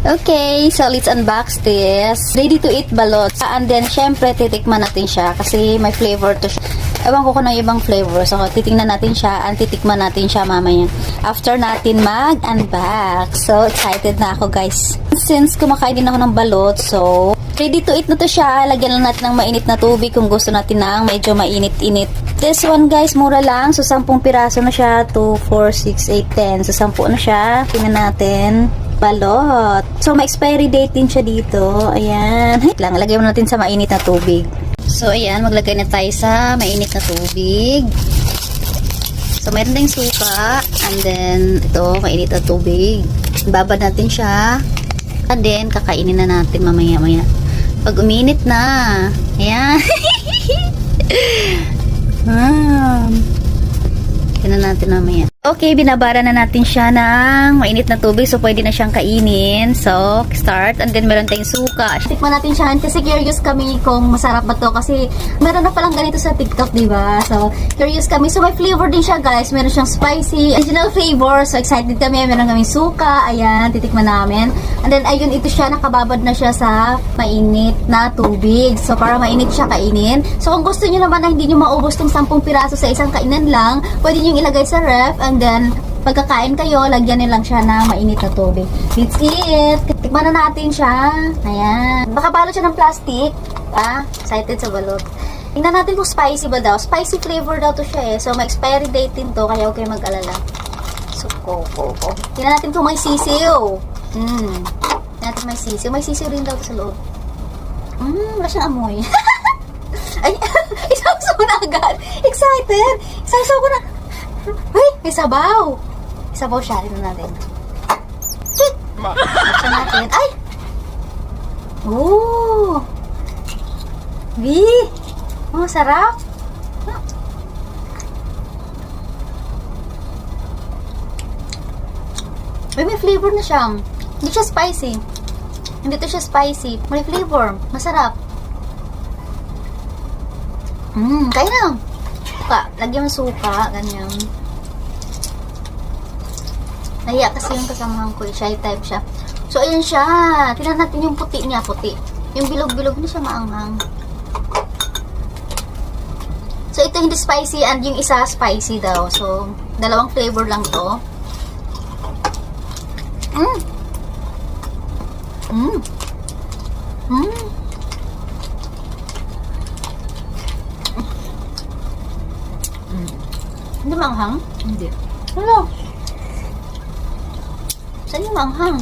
Okay, so let's unbox this. Ready to eat balot. And then, syempre, titikman natin siya kasi may flavor to siya. Ewan ko kung ano yung ibang flavor. So, titingnan natin siya and titikman natin siya mamaya. After natin mag-unbox. So, excited na ako, guys. Since kumakain din ako ng balot, so, ready to eat na to siya. Lagyan lang natin ng mainit na tubig kung gusto natin ng medyo mainit-init. This one, guys, mura lang. So, 10 piraso na siya. 2, 4, 6, 8, 10. So, 10 na siya. Tingnan natin. Balot. So, may expiry date din siya dito. Ayan. Lang, lagyan mo natin sa mainit na tubig. So, ayan. Maglagay na tayo sa mainit na tubig. So, mayroon tayong suka. And then, ito, mainit na tubig. Babad natin siya. And then, kakainin na natin mamaya-maya. Pag uminit na. Ayan. Tingnan natin mamaya. Okay, binabara na natin siya ng mainit na tubig. So, pwede na siyang kainin. So, start. And then, meron tayong suka. Tikman natin siya. Kasi curious kami kung masarap ba to. Kasi, meron na palang ganito sa TikTok, diba? So, curious kami. So, may flavor din siya, guys. Meron siyang spicy, original flavor. So, excited kami. Meron kami suka. Ayan, titikman namin. And then, ayun, ito siya. Nakababad na siya sa mainit na tubig. So, para mainit siya kainin. So, kung gusto nyo naman na hindi nyo maubos tong 10 piraso sa isang kainan lang, pwede nyo ilagay sa ref. And then, pagkakain kayo, lagyan nyo lang siya ng mainit na tubig. That's it. Tikman na natin siya. Ayan. Baka balot siya ng plastic. Excited sa balot. Tingnan natin kung spicy ba daw. Spicy flavor daw to siya eh. So, may expiry date din to. Kaya huwag kayo mag-alala. So, tingnan natin kung may sisiw. Tingnan natin may sisiw. May sisiw rin daw to sa loob. Wala siyang amoy. Ay, isaw-saw na agad. Excited. Isaw-saw ko na. Uy, may sabaw. Sabaw siya. Rin natin. Chit! Buksan natin. Ay! Oh! Oh, sarap. Uy, may flavor na siya. Hindi siya spicy. Hindi to siya spicy. May flavor. Masarap. Kaya na. Suka. Lagyan mo suka. Ganyan. Nahiya kasi yung kasamahan ko. Shy type siya. So, ayan siya. Tingnan natin yung puti niya. Puti. Yung bilog-bilog na siya maanghang. So, ito hindi spicy and yung isa spicy daw. So, dalawang flavor lang to. Hindi maanghang? Hindi. Ano? Saan yung maanghang?